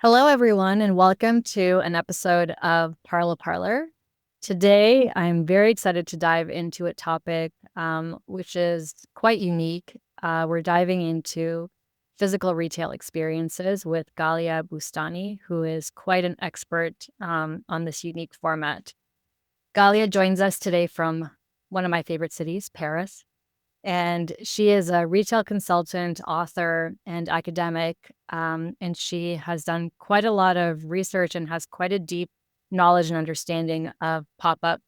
Hello, everyone, and welcome to an episode of Parla Parlour. Today, I'm very excited to dive into a topic which is quite unique. We're diving into physical retail experiences with Ghalia Boustani, who is quite an expert on this unique format. Ghalia joins us today from one of my favorite cities, Paris. And she is a retail consultant, author, and academic. And she has done quite a lot of research and has quite a deep knowledge and understanding of pop up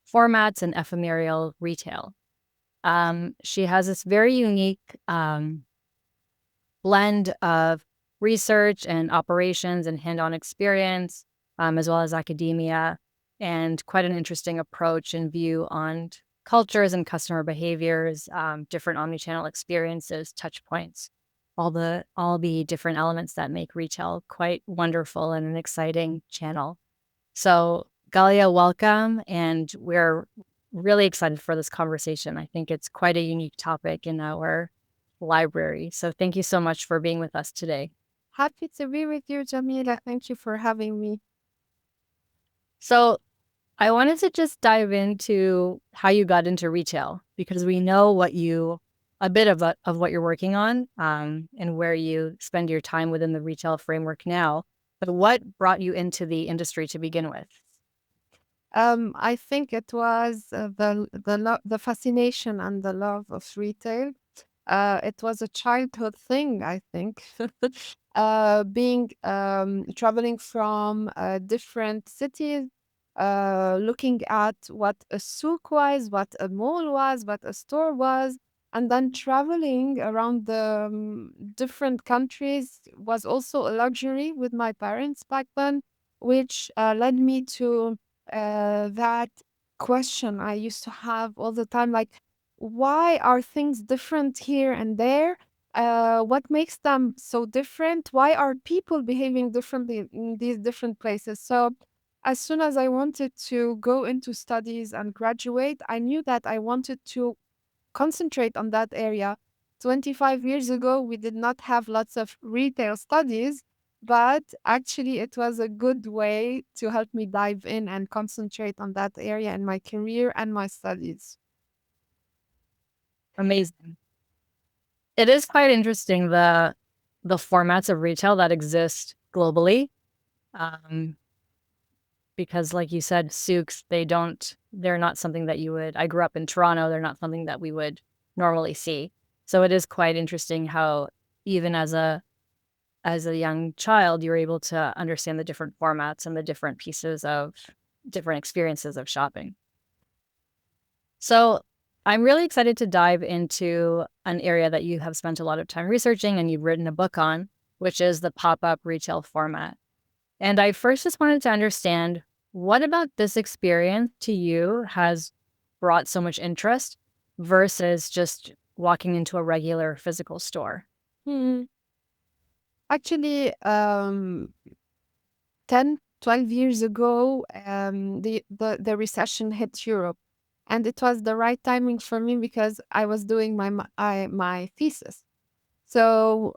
formats and ephemeral retail. She has this very unique blend of research and operations and hand on experience, as well as academia, and quite an interesting approach and view on cultures and customer behaviors, different omnichannel experiences, touch points, all the different elements that make retail quite wonderful and an exciting channel. So, Galia, welcome, and we're really excited for this conversation. I think it's quite a unique topic in our library. So, thank you so much for being with us today. Happy to be with you, Jamila. Thank you for having me. So, I wanted to just dive into how you got into retail because we know a bit of what you're working on, and where you spend your time within the retail framework now. But what brought you into the industry to begin with? I think it was the fascination and the love of retail. It was a childhood thing, I think. Being traveling from different cities, looking at what a souk was, what a mall was, what a store was, and then traveling around the different countries was also a luxury with my parents back then, which led me to that question I used to have all the time, like, why are things different here and there? What makes them so different? Why are people behaving differently in these different places? So, as soon as I wanted to go into studies and graduate, I knew that I wanted to concentrate on that area. 25 years ago, we did not have lots of retail studies, but actually, it was a good way to help me dive in and concentrate on that area in my career and my studies. Amazing. It is quite interesting the formats of retail that exist globally. Um, because like you said, souks, they're not something that you would I grew up in Toronto, they're not something that we would normally see. So it is quite interesting how even as a young child, you're able to understand the different formats and the different pieces of different experiences of shopping. So I'm really excited to dive into an area that you have spent a lot of time researching and you've written a book on, which is the pop-up retail format. And I first just wanted to understand what about this experience to you has brought so much interest versus just walking into a regular physical store? Hmm. Actually, 10, 12 years ago, the recession hit Europe. And it was the right timing for me because I was doing my thesis. So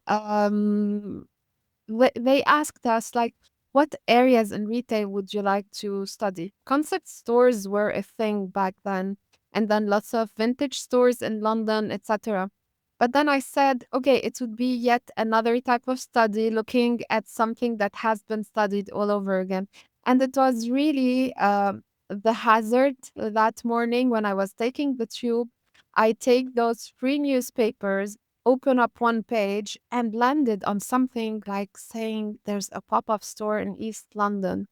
they asked us, like, what areas in retail would you like to study? Concept stores were a thing back then, and then lots of vintage stores in London, etc. But then I said, okay, it would be yet another type of study looking at something that has been studied all over again. And it was really the hazard that morning when I was taking the tube. I take those free newspapers, open up one page, and landed on something like saying there's a pop-up store in East London.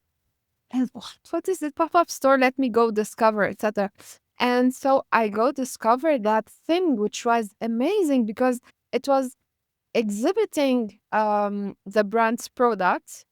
And what is it? Pop-up store? Let me go discover, etc. And so I go discover that thing, which was amazing because it was exhibiting the brand's products.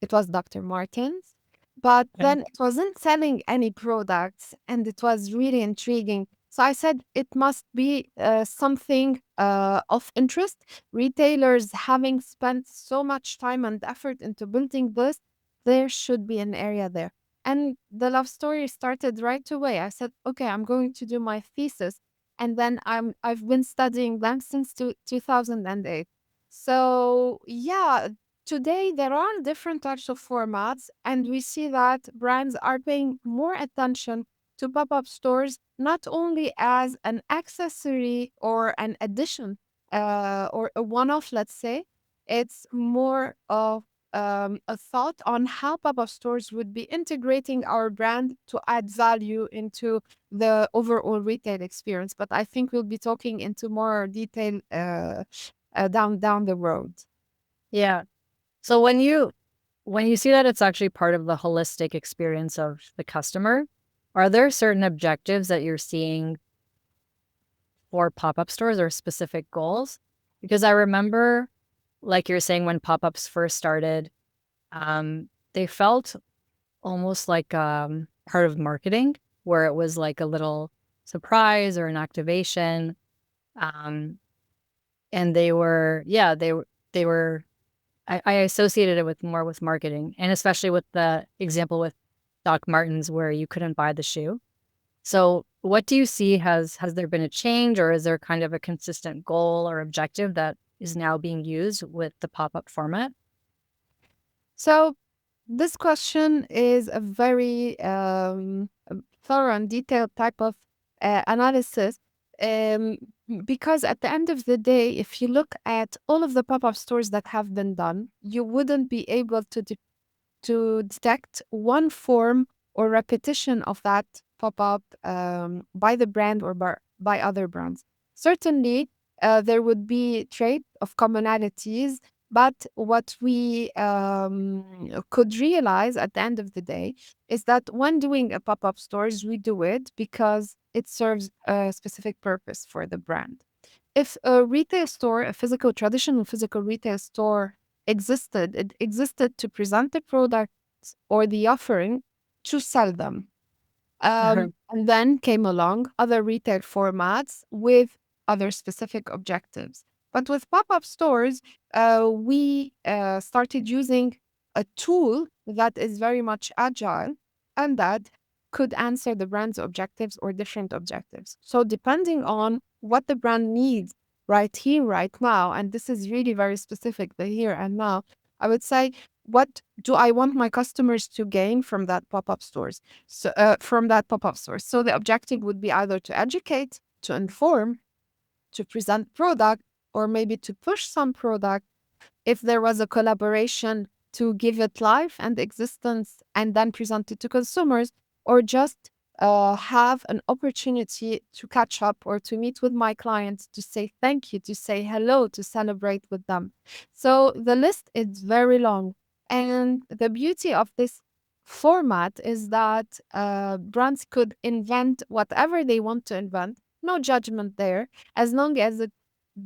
It was Dr. Martens, but Okay. then it wasn't selling any products, and it was really intriguing. So I said it must be something of interest. Retailers having spent so much time and effort into building this, there should be an area there. And the love story started right away. I said, okay, I'm going to do my thesis. And then I've been studying them since 2008. So yeah, Today, there are different types of formats, and we see that brands are paying more attention to pop up stores, not only as an accessory or an addition or a one off, let's say. It's more of a thought on how pop up stores would be integrating our brand to add value into the overall retail experience. But I think we'll be talking into more detail down the road. Yeah. So when you see that it's actually part of the holistic experience of the customer, are there certain objectives that you're seeing for pop-up stores or specific goals? Because I remember, like you're saying, when pop-ups first started, they felt almost like part of marketing, where it was like a little surprise or an activation. Um, and they were I associated it with more with marketing, and especially with the example with Doc Martens where you couldn't buy the shoe. So what do you see, has there been a change, or is there kind of a consistent goal or objective that is now being used with the pop-up format? So this question is a very thorough and detailed type of analysis. Um, because at the end of the day, if you look at all of the pop up stores that have been done, you wouldn't be able to detect one form or repetition of that pop up by the brand or by other brands. Certainly, there would be trait of commonalities, but what we could realize at the end of the day is that when doing a pop up stores, we do it because it serves a specific purpose for the brand. If a retail store, a physical, traditional physical retail store existed, it existed to present the products or the offering to sell them. And then came along other retail formats with other specific objectives. But with pop up stores, we started using a tool that is very much agile and that could answer the brand's objectives or different objectives. So, depending on what the brand needs right here, right now, and this is really very specific, the here and now, I would say, what do I want my customers to gain from that pop-up stores? So from that pop-up store. So the objective would be either to educate, to inform, to present product, or maybe to push some product if there was a collaboration to give it life and existence and then present it to consumers, or just have an opportunity to catch up or to meet with my clients to say thank you, to say hello, to celebrate with them. So the list is very long. And the beauty of this format is that brands could invent whatever they want to invent, no judgment there, as long as it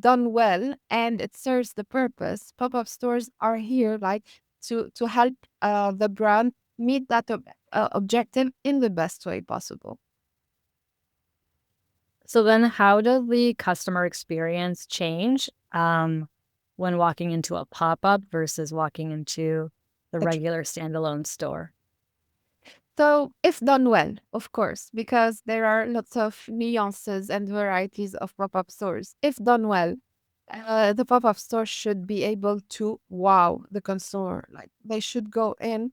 done well and it serves the purpose. Pop-up stores are here like to help the brand meet that objective in the best way possible. So then how does the customer experience change when walking into a pop-up versus walking into the But- regular standalone store? So if done well, of course, because there are lots of nuances and varieties of pop-up stores. If done well, the pop-up store should be able to wow the consumer. Like they should go in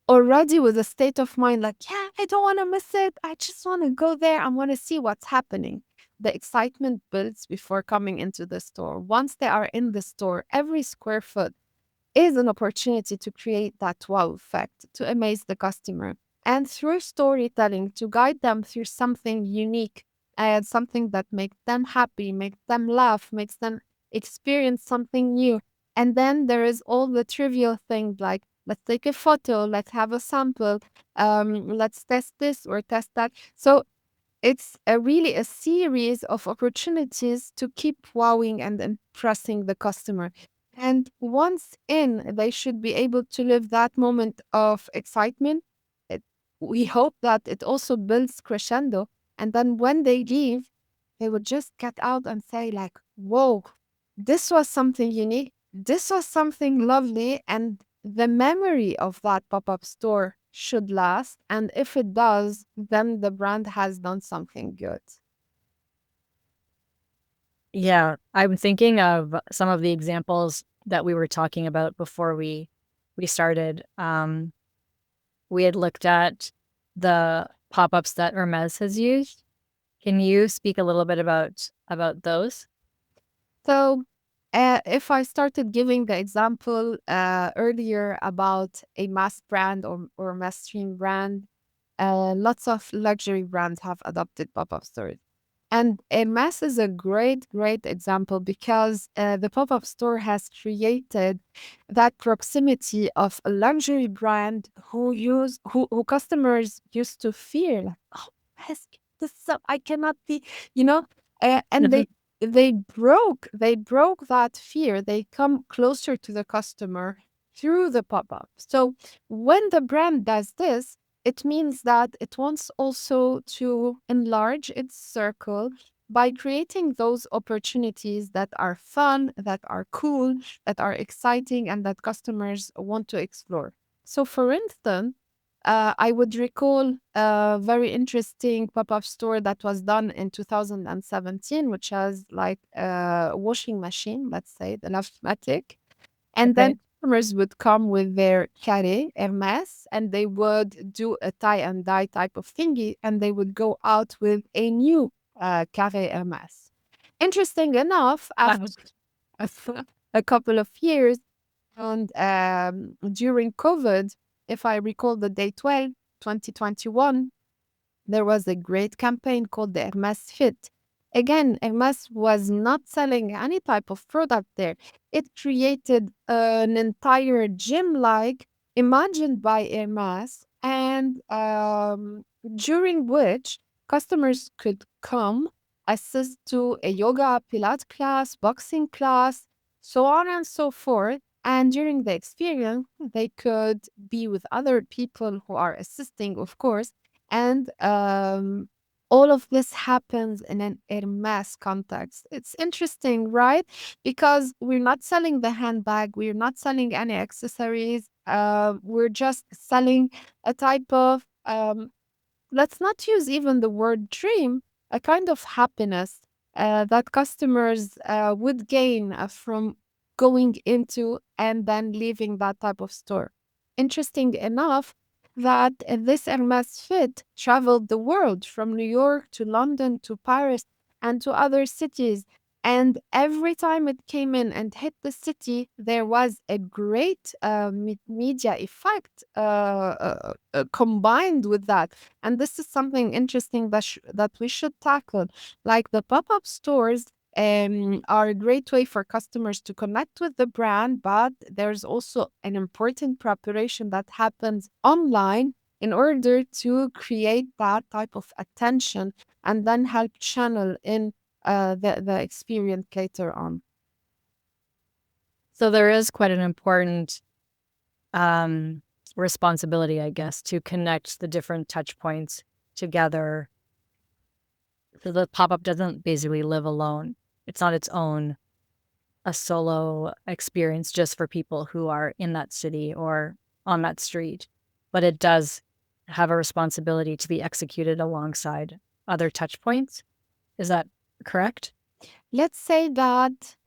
already with a state of mind like, yeah, I don't want to miss it. I just want to go there. I want to see what's happening. The excitement builds before coming into the store. Once they are in the store, every square foot is an opportunity to create that wow effect, to amaze the customer. And through storytelling, to guide them through something unique and something that makes them happy, makes them laugh, makes them experience something new. And then there is all the trivial things like, let's take a photo, let's have a sample, let's test this or test that. So it's really a series of opportunities to keep wowing and impressing the customer. And once in, they should be able to live that moment of excitement. It, we hope that it also builds crescendo. And then when they leave, they would just get out and say, like, whoa, this was something unique. This was something lovely. And the memory of that pop up store should last. And if it does, then the brand has done something good. Yeah, I'm thinking of some of the examples that we were talking about before we started. We had looked at the pop-ups that Hermès has used. Can you speak a little bit about those? So, if I started giving the example earlier about a mass brand or mainstream brand, lots of luxury brands have adopted pop-up stores. And Hermès is a great example because the pop-up store has created that proximity of a luxury brand who customers used to fear, like, oh, yes, this I cannot be, you know, and they broke that fear. They come closer to the customer through the pop-up. So when the brand does this, it means that it wants also to enlarge its circle by creating those opportunities that are fun, that are cool, that are exciting, and that customers want to explore. So, for instance, I would recall a very interesting pop-up store that was done in 2017, which has like a washing machine, let's say, the Lavomatic. And then Okay. customers would come with their carré Hermès, and they would do a tie and dye type of thingy, and they would go out with a new carré Hermès. Interesting enough, after a a couple of years, and during COVID, if I recall the date well, 2021, there was a great campaign called the Hermès Fit. Again, Hermès was not selling any type of product there. It created an entire gym like imagined by Hermès, and during which customers could come, assist to a yoga, Pilates class, boxing class, so on and so forth. And during the experience, they could be with other people who are assisting, of course, and all of this happens in an Hermes context. It's interesting, right? Because we're not selling the handbag, we're not selling any accessories. We're just selling a type of, let's not use even the word dream, a kind of happiness that customers would gain from going into and then leaving that type of store. Interesting enough that this Hermes fit traveled the world from New York to London to Paris and to other cities. And every time it came in and hit the city, there was a great media effect combined with that. And this is something interesting that we should tackle. Like the pop-up stores are a great way for customers to connect with the brand, but there's also an important preparation that happens online in order to create that type of attention and then help channel in the experience later on. So there is quite an important responsibility, I guess, to connect the different touch points together. So the pop-up doesn't basically live alone. It's not its own a solo experience just for people who are in that city or on that street, but it does have a responsibility to be executed alongside other touch points. Is that correct? Let's say that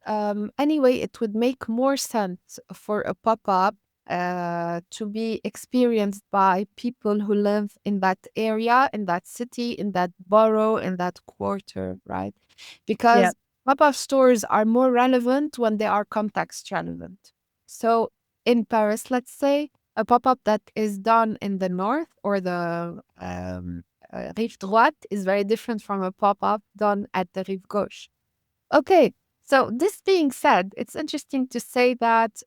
anyway, it would make more sense for a pop-up to be experienced by people who live in that area, in that city, in that borough, in that quarter, right? Yeah. Because pop-up stores are more relevant when they are context relevant. So in Paris, let's say, a pop-up that is done in the north or the rive droite is very different from a pop-up done at the rive gauche. Okay, so this being said, it's interesting to say that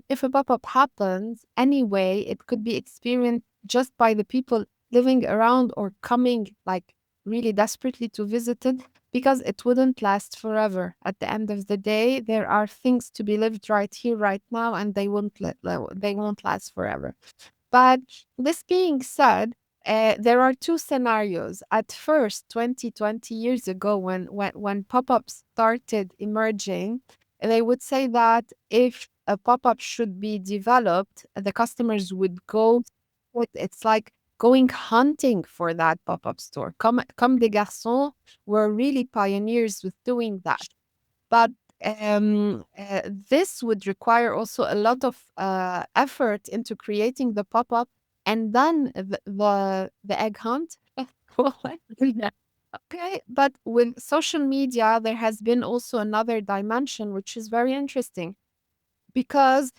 if a pop up happens anyway, it could be experienced just by the people living around or coming like really desperately to visit it because it wouldn't last forever. At the end of the day, there are things to be lived right here, right now, and they won't last forever. But this being said, there are two scenarios. At first, 20 years ago, when pop-ups started emerging, they would say that if a pop-up should be developed, the customers would go, it's like going hunting for that pop-up store. Comme des Garçons were really pioneers with doing that. But This would require also a lot of effort into creating the pop-up and then the egg hunt. Yeah. Okay, but with social media, there has been also another dimension, which is very interesting because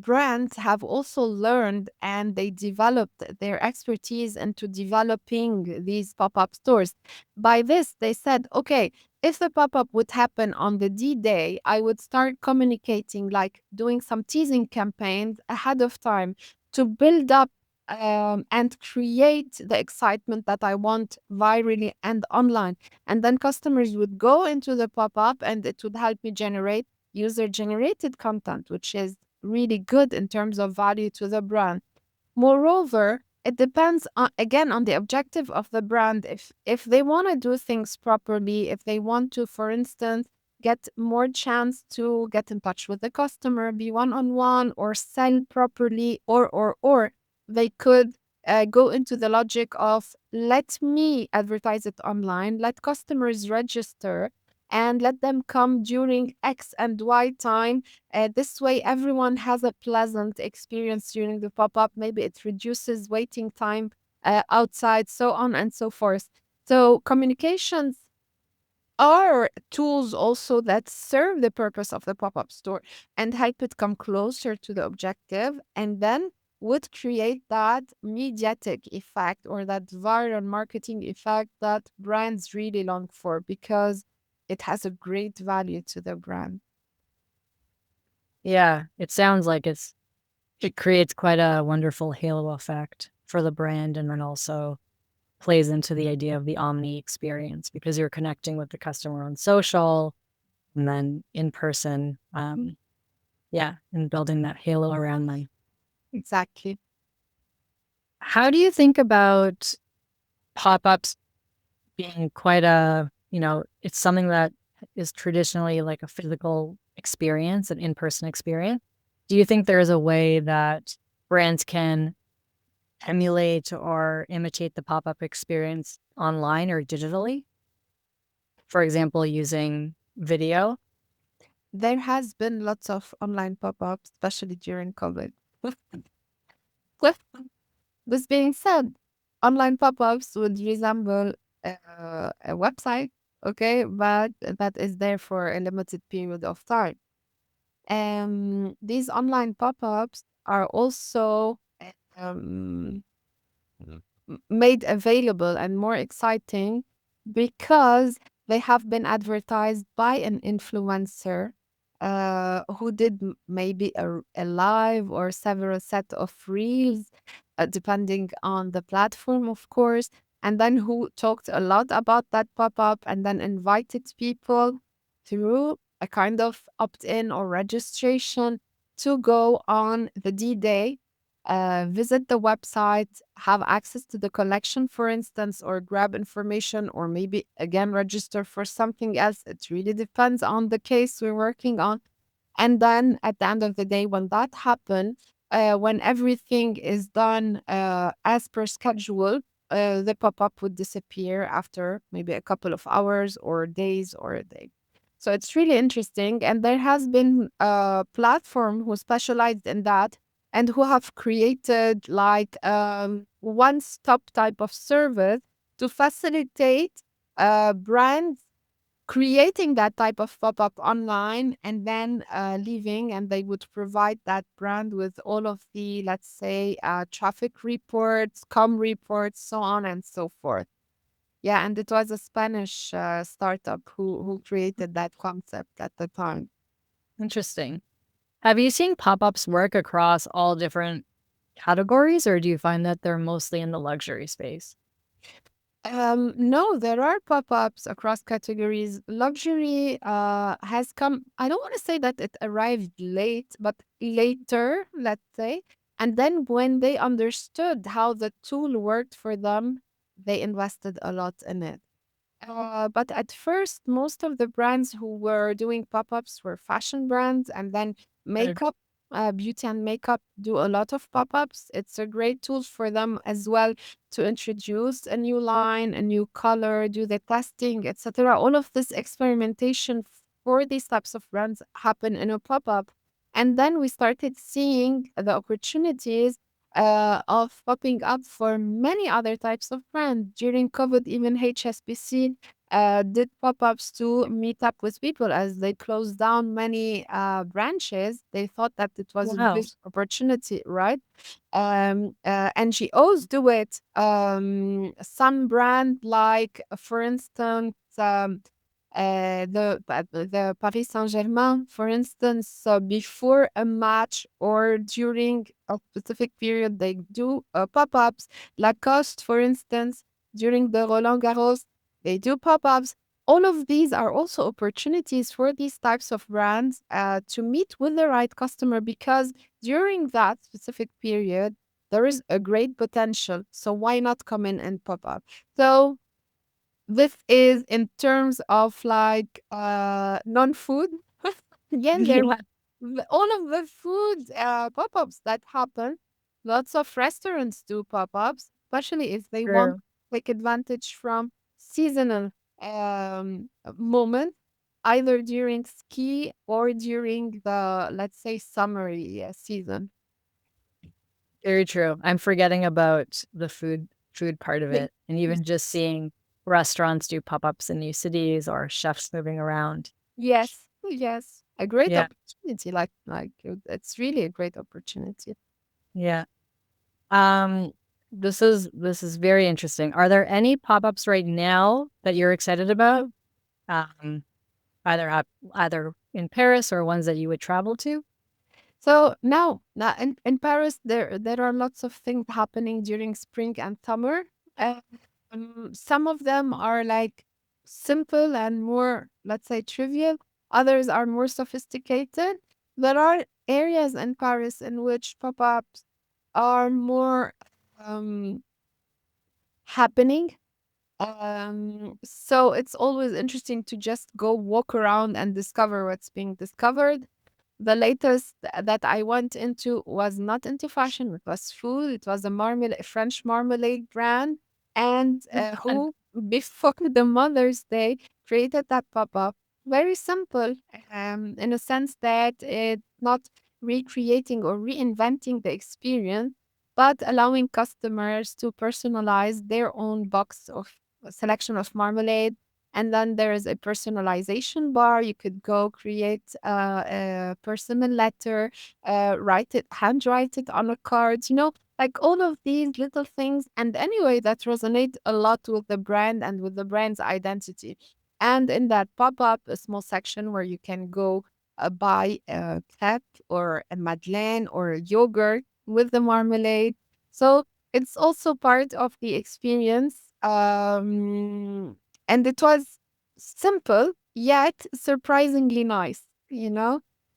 brands have also learned and they developed their expertise into developing these pop-up stores. By this, they said, okay, if the pop-up would happen on the D-Day, I would start communicating, like doing some teasing campaigns ahead of time to build up and create the excitement that I want virally and online. And then customers would go into the pop-up and it would help me generate user generated content, which is really good in terms of value to the brand. Moreover, it depends on, again, on the objective of the brand. If they want to do things properly, if they want to, for instance, get more chance to get in touch with the customer, be one-on-one, or sell properly, or they could go into the logic of let me advertise it online, let customers register, and let them come during X and Y time. This way, everyone has a pleasant experience during the pop up. Maybe it reduces waiting time outside, so on and so forth. So, communications are tools also that serve the purpose of the pop up store and help it come closer to the objective, and then would create that mediatic effect or that viral marketing effect that brands really long for because it has a great value to the brand. Yeah, it sounds like it creates quite a wonderful halo effect for the brand, and then also plays into the idea of the omni experience because you're connecting with the customer on social and then in person. Yeah, and building that halo around them. Exactly. How do you think about pop-ups being quite a, it's something that is traditionally like a physical experience, an in-person experience. Do you think there is a way that brands can emulate or imitate the pop-up experience online or digitally? For example, using video? There has been lots of online pop-ups, especially during COVID. This being said, online pop-ups would resemble a website, okay, but that is there for a limited period of time. These online pop-ups are also um, made available and more exciting because they have been advertised by an influencer who did maybe a live or several set of reels, depending on the platform, of course, and then who talked a lot about that pop-up and then invited people through a kind of opt-in or registration to go on the D-Day, visit the website, have access to the collection, for instance, or grab information, or maybe again register for something else. It really depends on the case we're working on. And then at the end of the day, when that happens, when everything is done as per schedule, the pop up would disappear after maybe a couple of hours or days or a day. So it's really interesting. And there has been a platform who specialized in that and who have created like one-stop type of service to facilitate brands creating that type of pop-up online and then leaving, and they would provide that brand with all of the, let's say, traffic reports, reports, so on and so forth. Yeah, and it was a Spanish startup who created that concept at the time. Interesting. Have you seen pop-ups work across all different categories, or do you find that they're mostly in the luxury space? No, there are pop-ups across categories. Luxury has come, I don't want to say that it arrived late, but later, let's say. And then when they understood how the tool worked for them, they invested a lot in it. But at first, most of the brands who were doing pop-ups were fashion brands, and then Right. makeup, beauty and makeup do a lot of pop-ups. It's a great tool for them as well to introduce a new line, a new color, do the testing, etc. All of this experimentation for these types of brands happen in a pop-up. And then we started seeing the opportunities of popping up for many other types of brands. During COVID, even HSBC did pop-ups to meet up with people as they closed down many branches. They thought that it was a Wow. good opportunity, right? NGOs do it. Some brand like, for instance, the Paris Saint-Germain, for instance, before a match or during a specific period, they do pop-ups. Lacoste, for instance, during the Roland Garros, they do pop-ups. All of these are also opportunities for these types of brands to meet with the right customer, because during that specific period, there is a great potential. So why not come in and pop up? So this is in terms of like non-food. Again, there Yeah. all of the food pop-ups that happen. Lots of restaurants do pop-ups, especially if they want True. to take advantage from seasonal moment, either during ski or during the, let's say, summery season. Very true. I'm forgetting about the food part of They- it, and even just seeing restaurants do pop-ups in new cities or chefs moving around. Yes, yes, a great Yeah, opportunity. It's really a great opportunity. yeah. Um, this is very interesting. Are there any pop-ups right now that you're excited about? Um, either either in Paris or ones that you would travel to? So now in Paris, there are lots of things happening during spring and summer. Uh, some of them are like simple and more, let's say, trivial. Others are more sophisticated. There are areas in Paris in which pop-ups are more um, happening. So it's always interesting to just go walk around and discover what's being discovered. The latest that I went into was not into fashion, it was food. It was a marmalade, a French marmalade brand, and And who, before the Mother's Day, created that pop-up. Very simple, in a sense that it's not recreating or reinventing the experience, but allowing customers to personalize their own box of a selection of marmalade. And then there is a personalization bar. You could go create a personal letter, handwrite it on a card, like all of these little things. And anyway, that resonate a lot with the brand and with the brand's identity. And in that pop up, a small section where you can go buy a crepe or a madeleine or a yogurt with the marmalade. So it's also part of the experience. And it was simple, yet surprisingly nice.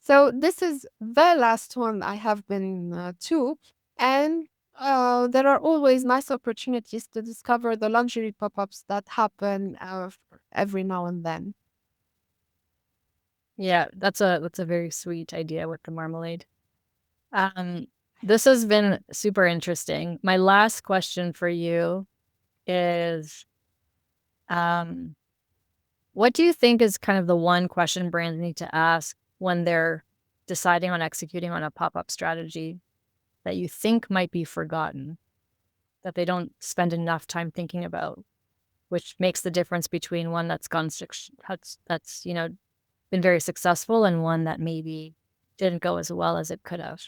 So this is the last one I have been to. And there are always nice opportunities to discover the luxury pop-ups that happen every now and then. yeah, that's a very sweet idea with the marmalade. Um, this has been super interesting. My last question for you is, um, what do you think is kind of the one question brands need to ask when they're deciding on executing on a pop-up strategy that you think might be forgotten, that they don't spend enough time thinking about, which makes the difference between one that's that's been very successful and one that maybe didn't go as well as it could have?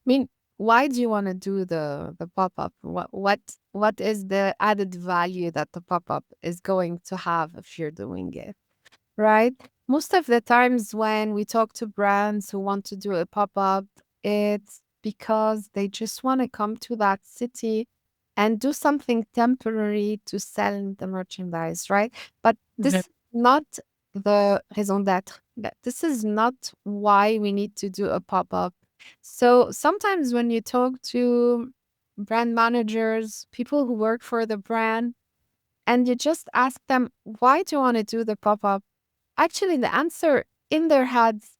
I mean, why do you want to do the pop-up? What is the added value that the pop-up is going to have if you're doing it? Right? Most of the times when we talk to brands who want to do a pop-up, it's because they just want to come to that city and do something temporary to sell the merchandise, right? But Mhm. this is not the raison d'être. This is not why we need to do a pop-up. So sometimes when you talk to brand managers, people who work for the brand, and you just ask them, why do you want to do the pop-up? Actually, the answer in their heads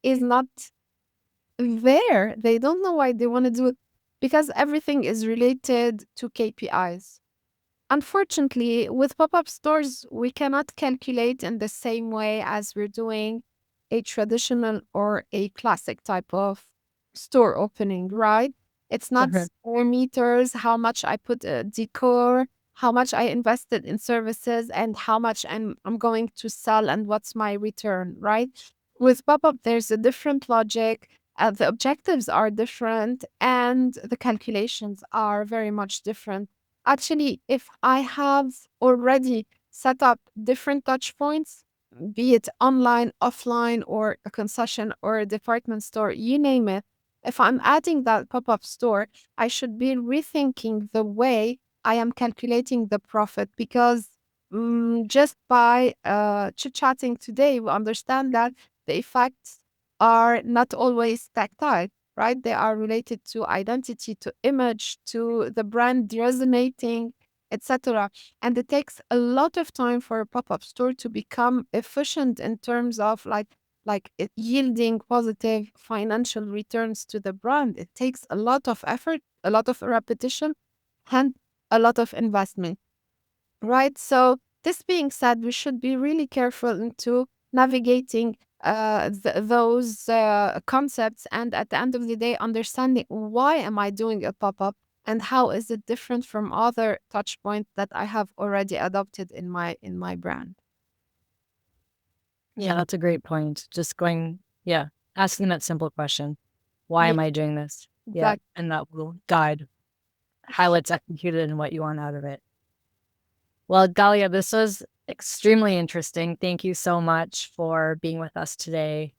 is not there. They don't know why they want to do it because everything is related to KPIs. unfortunately, with pop-up stores, we cannot calculate in the same way as we're doing a traditional or a classic type of store opening, right? It's not Mhm. square meters, how much I put decor, how much I invested in services, and how much I'm going to sell and what's my return, right? With pop-up, there's a different logic. The objectives are different and the calculations are very much different. Actually, if I have already set up different touch points, be it online, offline, or a concession or a department store, you name it, if I'm adding that pop up store, I should be rethinking the way I am calculating the profit because just by chit chatting today, we understand that the effects are not always tactile, right? They are related to identity, to image, to the brand resonating, etc. And it takes a lot of time for a pop-up store to become efficient in terms of like it yielding positive financial returns to the brand. It takes a lot of effort, a lot of repetition, and a lot of investment. Right. So this being said, we should be really careful into navigating those concepts, and at the end of the day, understanding why am I doing a pop up and how is it different from other touch points that I have already adopted in my brand. Yeah, that's a great point. Just going, yeah, asking that simple question. Why Yeah, am I doing this? Yeah. exactly. And that will guide how it's executed and what you want out of it. Well, Galia, this was extremely interesting. Thank you so much for being with us today,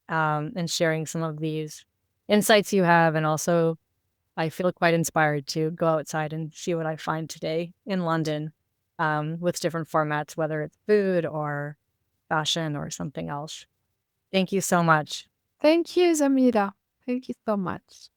and sharing some of these insights you have. And also, I feel quite inspired to go outside and see what I find today in London, with different formats, whether it's food or fashion or something else. Thank you so much. Thank you, Zamira. Thank you so much.